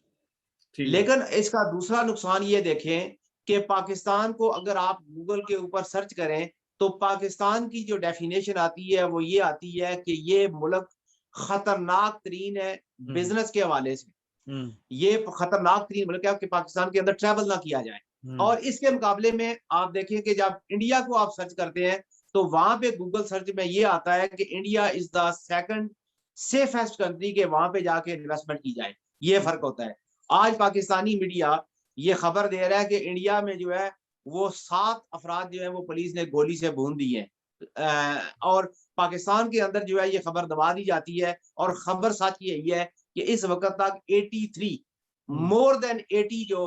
ठीक है। लेकिन इसका दूसरा नुकसान ये देखें कि पाकिस्तान को अगर आप गूगल के ऊपर सर्च करें, तो पाकिस्तान की जो डेफिनेशन आती है, वो ये आती है कि ये मुल्क खतरनाक तरीन है हुँ, बिज़नेस के हवाले से। हुँ, ये खतरनाक तरीन मुल्क है कि पाकिस्तान के अंदर ट्रैवल ना किया जाए। हुँ, और इसके मुकाबले में आप देखिए कि जब इंडिया को आप सर्च करते हैं, तो वहाँ पे गूगल सर्च में ये आता है कि India is the second safest country के वहाँ पे जाके इन्वेस्टमेंट की जाए। ये हुँ, फ़र्क होता है। आज पाकिस्तानी मीडिया ये खबर दे रहा है कि इंडिया में जो है वो 7 अफराद जो है वो पुलिस ने गोली से भून दिए हैं। और पाकिस्तान के अंदर जो है ये खबर दबा दी जाती है और खबर सच यही है कि इस वक़्त तक 83 हुँ, मोर देन 80 जो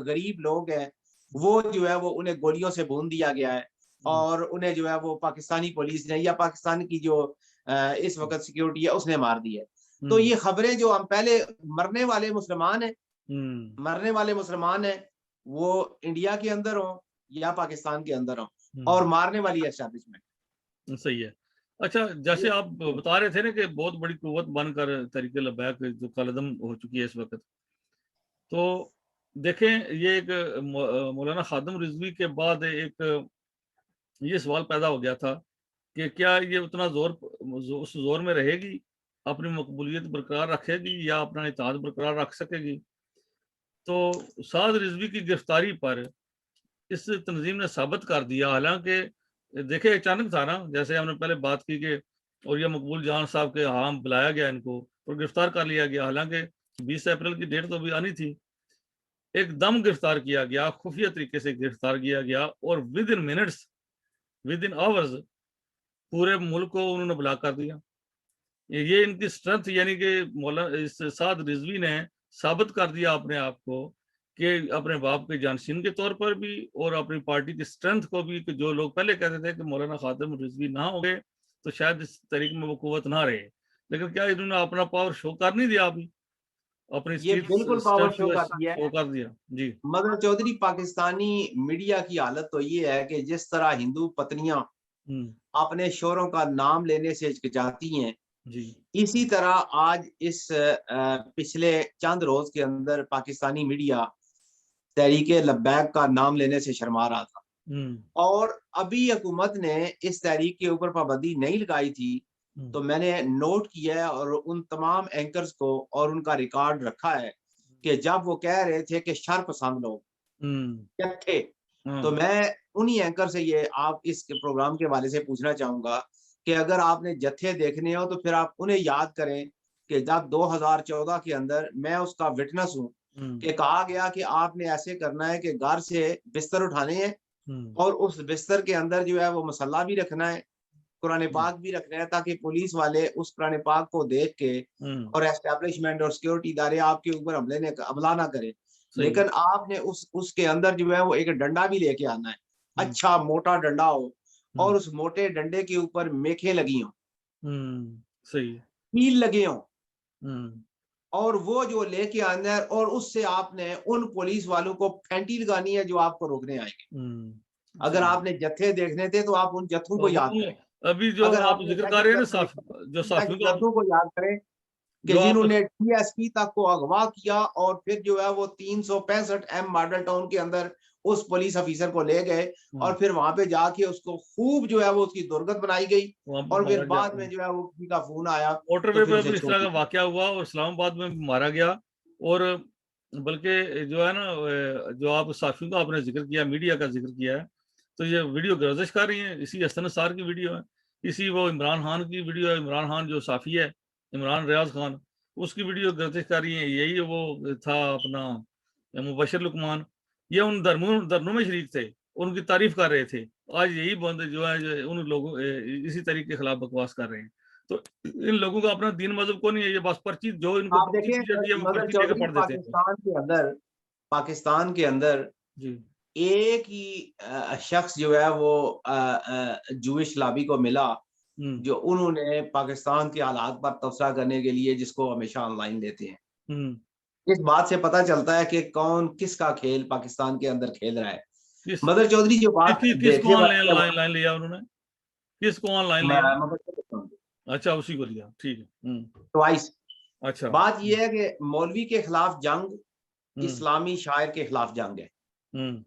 गरीब लोग हैं, वो जो है वो उन्हें गोलियों से भून दिया गया है हुँ, और उन्हें जो है वो पाकिस्तानी पुलिस ने या पाकिस्तान की जो इस हुँ, वक़्त सिक्योरिटी है उसने मार दी है। तो हुँ, ये खबरें जो हम पहले मरने वाले मुसलमान हैं हुँ, मरने वाले मुसलमान हैं, वो इंडिया के अंदर हों या पाकिस्तान के अंदर हों हुँ, और मारने वाली एस्टेब्लिशमेंट। सही है। अच्छा, जैसे ये आप बता रहे थे ना कि बहुत बड़ी कुव्वत बनकर तहरीक-ए-लब्बैक जो कलअदम हो चुकी है इस वक़्त। तो देखें, ये एक मौलाना खादिम रिज़वी के बाद एक ये सवाल पैदा हो गया था कि क्या ये उतना उस ज़ोर में रहेगी, अपनी मकबूलियत बरकरार रखेगी या अपना इत्तेहाद बरकरार रख सकेगी? तो साद रिज़वी की गिरफ्तारी पर इस तंज़ीम ने साबित कर दिया, हालाँकि देखिए अचानक था ना, जैसे हमने पहले बात की कि और ये मकबूल जान साहब के यहाँ बुलाया गया इनको और गिरफ्तार कर लिया गया, हालाँकि 20 अप्रैल की डेट तो अभी आनी थी। एकदम गिरफ्तार किया गया, खुफ़िया तरीके से गिरफ्तार किया गया और विदिन मिनट्स, विदिन आवर्स पूरे मुल्क को उन्होंने ब्लॉक कर दिया। ये इनकी स्ट्रेंथ, यानी कि मौला इस साद रिज़वी ने साबित कर दिया अपने आप को कि अपने बाप के जानशीन के तौर पर भी और अपनी पार्टी की स्ट्रेंथ को भी, कि जो लोग पहले कहते थे कि मौलाना खादिम रिज़वी ना होंगे, तो शायद इस तरीक में वो कुव्वत ना रहे। लेकिन क्या इन्होंने अपना पावर शो कर नहीं दिया अभी? अपनी ये स्टील बिल्कुल पावर स्ट्रेंथ शो जो है करती है। शो कर दिया। जी। मगर चौधरी पाकिस्तानी मीडिया की हालत तो ये है कि जिस तरह हिंदू पत्नियां हुँ, अपने शोहरों का नाम लेने से हिचकिचाती हैं, जी। इसी तरह आज इस पिछले चंद रोज के अंदर पाकिस्तानी मीडिया तहरीके लब्बैक का नाम लेने से शर्मा रहा था। हुँ, और अभी हुकूमत ने इस तहरीक के ऊपर पाबंदी नहीं लगाई थी, हुँ, तो मैंने नोट किया है और उन तमाम एंकर्स को और उनका रिकॉर्ड रखा है कि जब वो कह रहे थे कि शरपसंद लोग हुँ, क्या थे, तो हाँ, मैं उन्हीं एंकर से ये आप इस प्रोग्राम के हवाले से पूछना चाहूँगा कि अगर आपने जत्थे देखने हो तो फिर आप उन्हें याद करें कि जब 2014 के अंदर मैं उसका विटनेस हूँ हुँ, कि कहा गया कि आपने ऐसे करना है कि घर से बिस्तर उठाने हैं हुँ, और उस बिस्तर के अंदर जो है वो मसल्ला भी रखना है, कुरान हुँ, पाक भी रखना है ताकि पुलिस वाले उस कुरान पाक को देख के हुँ, और एस्टेब्लिशमेंट और सिक्योरिटी इदारे आपके ऊपर हमला ना करें। सही है। लेकिन आपने उसके अंदर जो है वो एक डंडा भी लेके आना है। हुँ, अच्छा मोटा डंडा हो हुँ, और उस मोटे डंडे के ऊपर मेखें लगी हों, सही है। कील लगे हों हुँ, और वो जो लेके आना है और उससे आपने उन पुलिस वालों को फैंटी लगानी है जो आपको रोकने आएँगे। अगर सही है। आपने जत्थे देखने थे तो आप उन जत्थों को तो याद वो करें। अभी जो अगर आप आपने ज़िक्र कर नेक्स्ट रहे हैं ना, जत्था देखा जो नेक्स्ट साफ़ियों का आप जत्थों को याद करें कि जो आप जिन्होंने टीएसपी तक को अगवा किया और फिर जो है वो 365 एम मॉडल टाउन के अंदर उस पुलिस ऑफिसर को ले गए हुँ, और फिर वहां पे जाके उसको खूब जो है वो उसकी दुर्गत बनाई गई वहाँ पे और फिर मारा गया। बाद में जो है वो किसी का फोन आया तो मोटरवे फिर पे उसे भी इस छोड़ तरह का दिया। वाक़या हुआ और इस्लामाबाद में भी मारा गया। और बल्कि जो है ना, जो आप साफ़ियों का आपने ज़िक्र किया, मीडिया का ज़िक्र किया है, तो ये वीडियो गर्दिश कर रही है, इसी हसन निसार की वीडियो है। इसी वो इमरान खान की वीडियो है, इमरान खान जो साफ़ी है, इमरान रियाज़ खान, उसकी वीडियो गर्दिश कर रही है। यही वो था अपना मुबशर लुकमान, ये उन धरनों में शरीक थे, उनकी तारीफ़ कर रहे थे। आज यही बंदे जो है, जो उन लोगों इसी तरीके के खिलाफ बकवास कर रहे हैं। तो इन लोगों का अपना दीन मज़हब को नहीं है, ये बस पर्ची, जो इनको आप पर्ची देखें दी जाती है, वो मगर पर्ची लेके चौधरी पढ़ देते हैं बस। पाकिस्तान के अंदर पाकिस्तान के अंदर जी। एक ही शख्स जो है वो जूइश लॉबी को मिला, हम्म। जो उन्होंने पाकिस्तान के हालात पर तबसरा करने के लिए, जिसको हमेशा ऑनलाइन लेते हैं। हम्म। इस बात से पता चलता है कि कौन किसका खेल पाकिस्तान के अंदर खेल रहा है। किस मदर चौधरी जो बात किसको देखने ऑनलाइन वाली है लाइन लिया उन्होंने? किसको ऑनलाइन लिया? वो अच्छा, उसी को लिया, ठीक है। ट्वाइस। अच्छा। बात यह है कि मौलवी के खिलाफ जंग हम्म। इस्लामी शायर के खिलाफ जंग है। हम्म।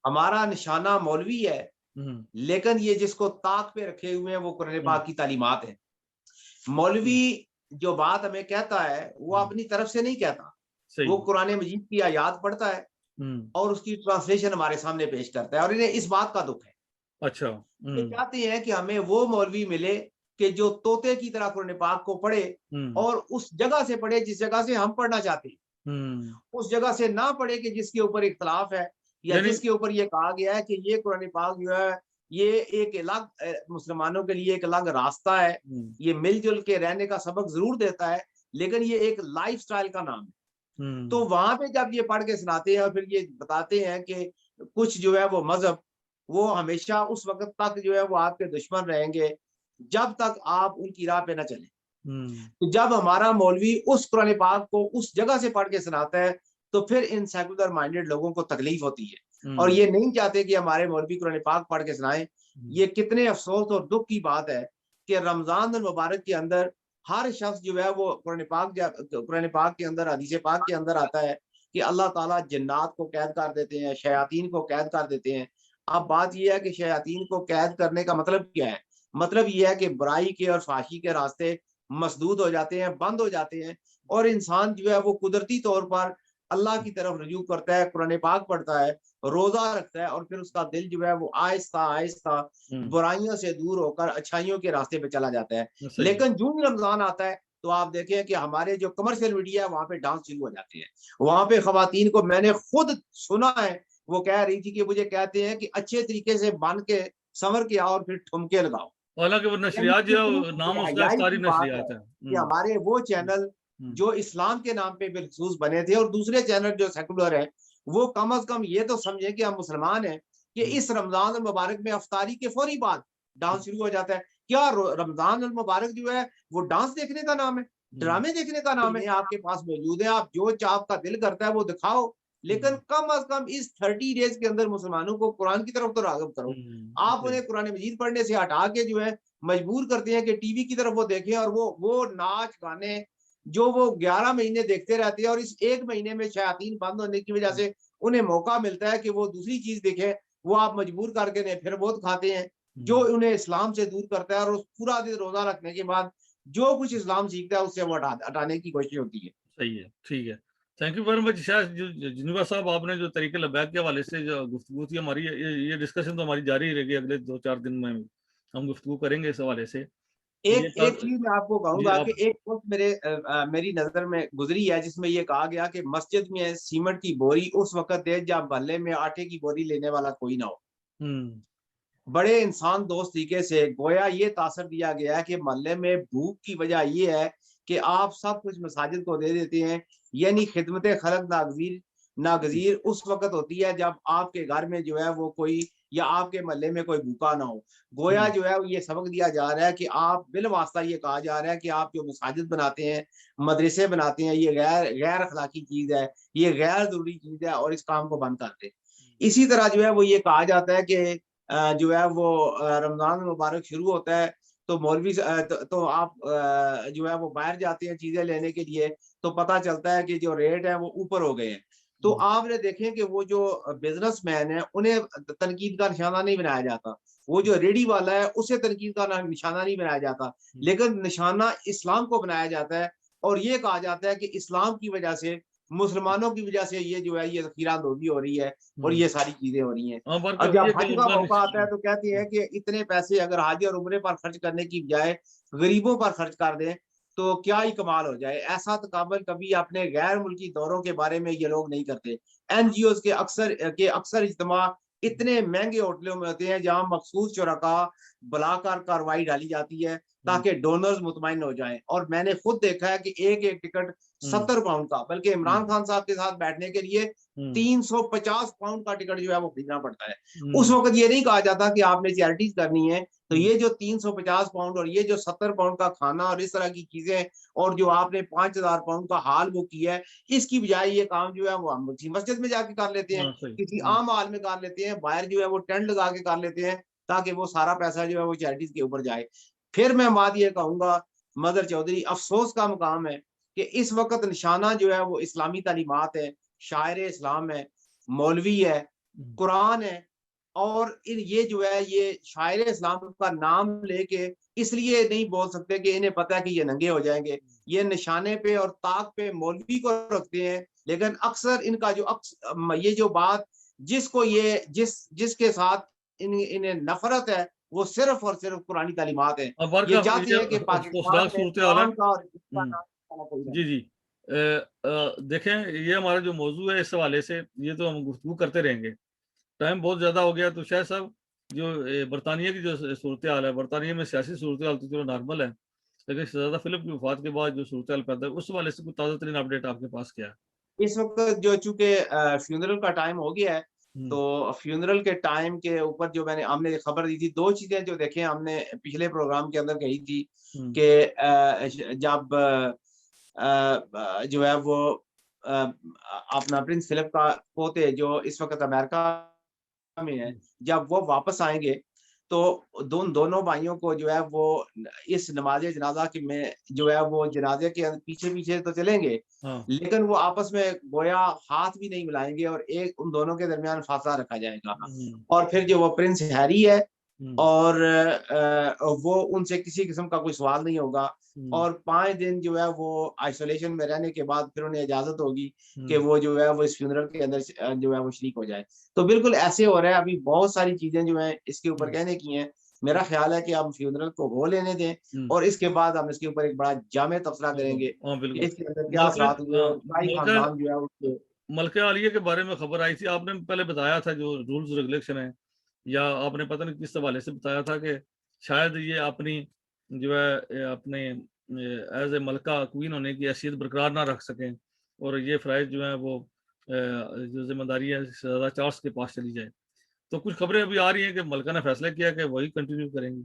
हमारा निशाना मौलवी है, हम्म। लेकिन ये जिसको ताक पे रखे हुए हैं वो कुरान हम्म। पाक की तालीमात है। मौलवी जो बात हमें कहता है वो अपनी तरफ से नहीं कहता, सही। वो कुरान मजीद की आयत पढ़ता है और उसकी ट्रांसलेशन हमारे सामने पेश करता है, और इन्हें इस बात का दुख है। अच्छा। ये चाहते हैं कि हमें वो मौलवी मिले कि जो तोते की तरह कुरान पाक को पढ़े और उस जगह से पढ़े जिस जगह से हम पढ़ना चाहते हैं, उस जगह से ना पढ़े कि जिसके ऊपर इख्तलाफ है या यानी जिसके ऊपर ये कहा गया है कि ये कुरान पाक जो है ये एक अलग मुसलमानों के लिए एक अलग रास्ता है, ये मिलजुल के रहने का सबक जरूर देता है, लेकिन ये एक लाइफ स्टाइल का नाम है। तो वहां पे जब ये पढ़ के सुनाते हैं और फिर ये बताते हैं कि कुछ जो है वो मजहब वो हमेशा उस वक्त तक जो है वो आपके दुश्मन रहेंगे जब तक आप उनकी राह पे ना चले। तो जब हमारा मौलवी उस कुरान पाक को उस जगह से पढ़ के सुनाता है तो फिर इन सेकुलर माइंडेड लोगों को तकलीफ होती है और ये नहीं चाहते कि हमारे मौलवी कुरान पाक पढ़ के सुनाए। ये कितने अफसोस और दुख की बात है कि रमजान मुबारक के अंदर हर शख्स जो है वो कुरान पाक के अंदर, हदीस पाक के अंदर आता है कि अल्लाह ताला जिन्नात को कैद कर देते हैं, शयातीन को कैद कर देते हैं। अब बात यह है कि शयातीन को कैद करने का मतलब क्या है? मतलब यह है कि बुराई के और फाशी के रास्ते मसदूद हो जाते हैं, बंद हो जाते हैं, और इंसान जो है वो कुदरती तौर पर अल्लाह की तरफ रजू करता है, कुरान पाक पढ़ता है, रोजा रखता है, और फिर उसका दिल जो है वो आहिस्ता आहिस्ता बुराइयों से दूर होकर अच्छाइयों के रास्ते पे चला जाता है। लेकिन जो ही रमजान आता है तो आप देखें कि हमारे जो कमर्शियल मीडिया है वहां पे डांस शुरू हो जाते हैं। वहां पे खवातीन को मैंने खुद सुना है, वो कह रही थी कि मुझे कहते हैं कि अच्छे तरीके से बन के संवर के आओ और फिर ठुमके लगाओ। हालांकि वो नशरियात जो है, नाम उसका इफ्तारी नशरियात है कि हमारे वो चैनल जो इस्लाम के नाम पे बिलखसूस बने थे और दूसरे चैनल जो सेकुलर है वो कम से कम ये तो समझे कि हम मुसलमान हैं कि इस रमजान मुबारक में अफ्तारी के फौरी बाद डांस शुरू हो जाता है। क्या रमजान मुबारक जो है वो डांस देखने का नाम है, ड्रामे देखने का नाम है? आपके पास मौजूद है, आप जो आपका दिल करता है वो दिखाओ, लेकिन कम अज कम इस 30 डेज के अंदर मुसलमानों को कुरान की तरफ तो राग़िब करो। आप उन्हें कुरान मजीद पढ़ने से हटा के जो है मजबूर करते हैं कि टीवी की तरफ वो देखें, और वो नाच गाने जो वो 11 महीने देखते रहते हैं, और इस एक महीने में शयातीन बंद होने की वजह से उन्हें मौका मिलता है कि वो दूसरी चीज देखें, वो आप मजबूर करके फिर बहुत खाते हैं जो उन्हें इस्लाम से दूर करता है, और उस पूरा दिन रोजा रखने के बाद जो कुछ इस्लाम सीखता है उससे वो हटाने की कोशिश होती है। सही है, ठीक है। Thank you very much. शायद जिनवा साहब, आपने जो तरीके लबैक के हवाले से जो गुफ्तगू थी हमारी, ये डिस्कशन तो हमारी जारी रहेगी, अगले 2-4 दिन में हम गुफ्तगू करेंगे इस हवाले से। एक चीज मैं आपको कहूंगा कि एक वक्त मेरी नजर में गुजरी है जिसमें ये कहा गया कि मस्जिद में सीमेंट की बोरी उस वक्त दे जब मोहल्ले में आटे की बोरी लेने वाला कोई ना हो। बड़े इंसान दोस्त तरीके से गोया ये तासर दिया गया है कि मोहल्ले में भूख की वजह ये है कि आप सब कुछ मसाजिद को दे देते हैं, यानी खिदमत खलक नागजीर उस वक्त होती है जब आपके घर में जो है वो कोई या आपके मोहल्ले में कोई भूखा ना हो। गोया जो है ये सबक दिया जा रहा है कि आप बिल वास्ता ये कहा जा रहा है कि आप जो मसाजिद बनाते हैं, मदरसे बनाते हैं, ये गैर अखलाकी चीज है, ये गैर जरूरी चीज है, और इस काम को बंद करते हैं। इसी तरह जो है वो ये कहा जाता है कि जो है वो रमजान मुबारक शुरू होता है तो मौलवी तो आप जो है वो बाहर जाते हैं चीजें लेने के लिए, तो पता चलता है कि जो रेट है वो ऊपर हो गए हैं। तो आपने देखें कि वो जो बिजनेसमैन है उन्हें तनकीद का निशाना नहीं बनाया जाता, वो जो रेडी वाला है उसे तनकीद का निशाना नहीं बनाया जाता, लेकिन निशाना इस्लाम को बनाया जाता है, और ये कहा जाता है कि इस्लाम की वजह से, मुसलमानों की वजह से ये जो है ये खीरांदोजी हो रही है और ये सारी चीजें हो रही हैं। और जब हज का मौका आता है तो कहते हैं कि इतने पैसे अगर हज और उम्रे पर खर्च करने की बजाय गरीबों पर खर्च कर दें तो क्या ही कमाल हो जाए। ऐसा तकाबल कभी अपने गैर मुल्की दौरों के बारे में ये लोग नहीं करते। एनजीओ के अक्सर इज्तिमा इतने महंगे होटलों में होते हैं जहां मखसूस शुरका बुलाकर कार्रवाई डाली जाती है ताकि डोनर्स मुतमईन हो जाएं, और मैंने खुद देखा है कि एक टिकट 70 पाउंड का, बल्कि इमरान खान साहब के साथ बैठने के लिए 350 पाउंड का टिकट जो है वो खरीदना पड़ता है। उस वक्त ये नहीं कहा जाता कि आपने चैरिटीज करनी है तो ये जो 350 पाउंड और ये जो 70 पाउंड का खाना और इस तरह की चीजें और जो आपने 5000 पाउंड का हाल वो किया है, इसकी बजाय ये काम जो है वो हम मस्जिद में जाके कर लेते हैं, किसी आम हाल में कर लेते हैं, बाहर जो है वो टेंट लगा के कर लेते हैं ताकि वो सारा पैसा जो है वो चैरिटीज के ऊपर जाए। फिर मैं बात ये कहूंगा मदर चौधरी, अफसोस का मुकाम है कि इस वक्त निशाना जो है वो इस्लामी तालीमात है, शायर इस्लाम है, मौलवी है, कुरान है, और ये जो है ये शायर इस्लाम का नाम लेके इसलिए नहीं बोल सकते कि इन्हें पता है कि ये नंगे हो जाएंगे, ये निशाने पे और ताक पे मौलवी को रखते हैं, लेकिन अक्सर इनका जो ये जो बात जिसको ये जिसके साथ इन्हें नफरत है वो सिर्फ और सिर्फ पुरानी तालीमात है। ये चाहते हैं कि पाकिस्तान का जी जी देखें, ये हमारा जो मौजू है इस हवाले से ये तो हम गुफ्तगू करते रहेंगे, टाइम बहुत ज्यादा हो गया। तो शायद साहब जो बरतानिया की जो सूरत हाल है, बरतानिया में सियासी सूरत हाल तो चलो नॉर्मल है, लेकिन शहजादा फिलिप की वफात के बाद जो सूरत हाल पैदा है उस हवाले से कोई ताज़ा तरीन अपडेट आपके पास क्या है? इस वक्त जो चूंकि फ्यूनरल का टाइम हो गया है तो फ्यूनरल के टाइम के ऊपर जो हमने खबर दी थी, दो चीजें जो देखें हमने पिछले प्रोग्राम के अंदर कही थी कि जब जो है वो अपना प्रिंस फिलिप का पोते जो इस वक्त अमेरिका में है, जब वो वापस आएंगे तो दोनों भाइयों को जो है वो इस नमाज जनाजा की में जो है वो जनाजे के पीछे पीछे तो चलेंगे, लेकिन वो आपस में गोया हाथ भी नहीं मिलाएंगे और एक उन दोनों के दरमियान फासला रखा जाएगा। और फिर जो वो प्रिंस हैरी है और वो उनसे किसी किस्म का कोई सवाल नहीं होगा और 5 दिन जो है वो आइसोलेशन में रहने के बाद फिर उन्हें इजाजत होगी कि वो जो है वो इस फ्यूनरल के अंदर जो है वो शरीक हो जाए। तो बिल्कुल ऐसे हो रहा है, अभी बहुत सारी चीजें जो है इसके ऊपर कहने की हैं। मेरा ख्याल है कि हम फ्यूनरल को हो लेने दें और इसके बाद हम इसके ऊपर एक बड़ा जामे तबसरा करेंगे इसके अंदर क्या असरात हुए जो है उसके। मलका आलिया के बारे में खबर आई थी, आपने पहले बताया था जो रूल्स रेगुलेशन है, या आपने पता नहीं किस हवाले से बताया था कि शायद ये अपनी जो है अपने एज ए मलका क्वीन होने की हैसियत बरकरार ना रख सकें और ये फ़राइज़ जो है वो जो जिम्मेदारी है शहजादा चार्ल्स के पास चली जाए। तो कुछ खबरें अभी आ रही हैं कि मलका ने फैसला किया कि वही कंटिन्यू करेंगी।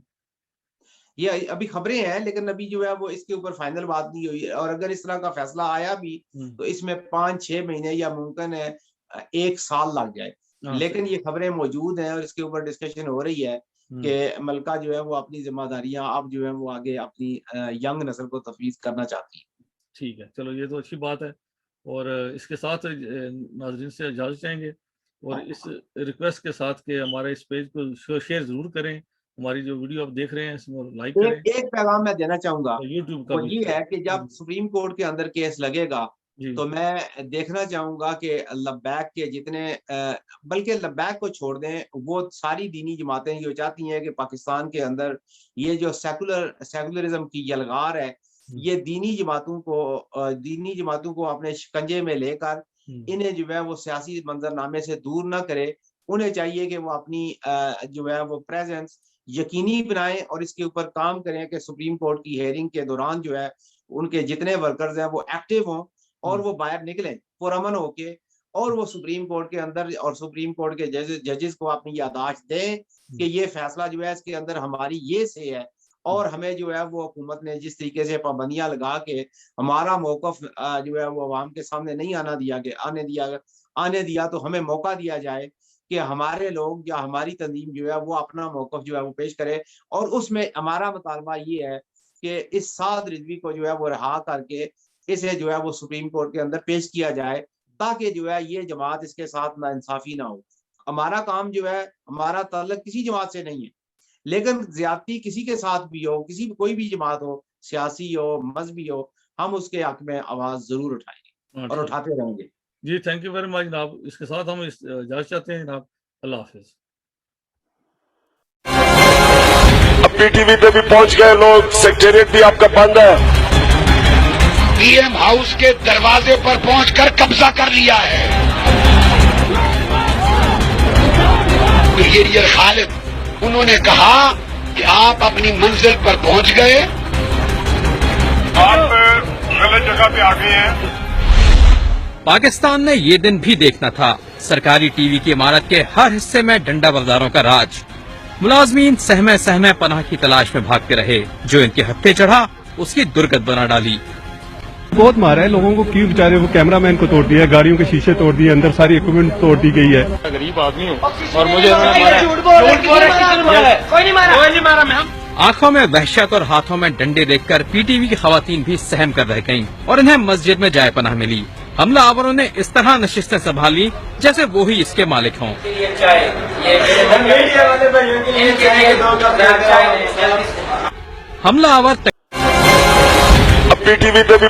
ये अभी खबरें हैं, लेकिन अभी जो है वो इसके ऊपर फाइनल बात नहीं हुई है और अगर इस तरह का फैसला आया भी तो इसमें 5-6 महीने या मुमकिन है 1 साल लग जाए। लेकिन ये खबरें मौजूद हैं और इसके ऊपर डिस्कशन हो रही है कि मलका जो है वो अपनी जिम्मेदारियां अब जो है वो आगे अपनी यंग नस्ल को तफवीज़ करना चाहती है। ठीक है, चलो ये तो अच्छी बात है और इसके साथ नाज़रीन से इजाज़त चाहेंगे और इस रिक्वेस्ट के साथ कि हमारे इस पेज को शेयर जरूर करें, हमारी जो वीडियो आप देख रहे हैं इसमें लाइक करें। एक पैगाम मैं देना चाहूंगा यूट्यूब का, वो ये है कि जब सुप्रीम कोर्ट के अंदर केस लगेगा तो मैं देखना चाहूंगा कि लब्बैक के जितने बल्कि लब्बैक को छोड़ दें, वो सारी दीनी जमातें ये चाहती हैं कि पाकिस्तान के अंदर ये जो सेकुलरिज्म की यलगार है ये दीनी जमातों को अपने शिकंजे में लेकर इन्हें जो है वो सियासी मंजरनामे से दूर ना करे। उन्हें चाहिए कि वो अपनी जो है वो प्रेजेंस यकीनी बनाएं और इसके ऊपर काम करें कि सुप्रीम कोर्ट की हेयरिंग के दौरान जो है उनके जितने वर्कर्स हैं वो एक्टिव हों और वो बाहर निकलें पुरअमन होके और वो सुप्रीम कोर्ट के अंदर और सुप्रीम कोर्ट के जजेस को अपनी यादाश्त दें कि ये फैसला जो है इसके अंदर हमारी ये से है और हमें जो है वो हुकूमत ने जिस तरीके से पाबंदियां लगा के हमारा मौकफ जो है वो अवाम के सामने नहीं आने दिया तो हमें मौका दिया जाए कि हमारे लोग या हमारी तंजीम जो है वो अपना मौकफ जो है वो पेश करे। और उसमें हमारा मुतालबा ये है कि इस साद रिजवी को जो है वो रिहा करके इसे जो है वो सुप्रीम कोर्ट के अंदर पेश किया जाए ताकि जो है ये जमात इसके साथ नाइंसाफी ना हो। हमारा काम जो है, हमारा ताल्लुक किसी जमात से नहीं है, लेकिन ज्यादती किसी के साथ भी हो, कोई भी जमात हो, सियासी हो, मजहबी हो, हम उसके हक में आवाज जरूर उठाएंगे और उठाते रहेंगे। जी थैंक यू वेरी मच जनाब। इसके साथ हम इजाजत चाहते हैं जनाब। अल्लाह हाफिज। पीटीवी पे भी पहुंच गए लोग, सेक्रेटरिएट भी आपका बंद है। पीएम हाउस के दरवाजे पर पहुंचकर कब्जा कर लिया है ब्रिगेडियर खालिद। उन्होंने कहा कि आप अपनी मंजिल पर पहुंच गए, आप गलत जगह पे आ गए हैं। पाकिस्तान ने ये दिन भी देखना था। सरकारी टीवी की इमारत के हर हिस्से में डंडाबरदारों का राज। मुलाजमीन सहमे सहमे पनाह की तलाश में भागते रहे। जो इनके हत्थे चढ़ा उसकी दुर्गत बना डाली। बहुत मारा है लोगों को, क्यों बेचारे वो कैमरामैन को तोड़ दिया, गाड़ियों के शीशे तोड़ दिए, अंदर सारी इक्विपमेंट तोड़ दी गई है। गरीब आदमी हूँ और मुझे कोई नहीं मारा मैम। आंखों में वहशत और हाथों में डंडे देखकर पीटीवी की खवातीन भी सहम कर रह गईं और इन्हें मस्जिद में जाए पनाह मिली। हमलावरों ने इस तरह नशिस्तें संभाली जैसे वो ही इसके मालिक हों। हमलावर अब पीटीवी पे भी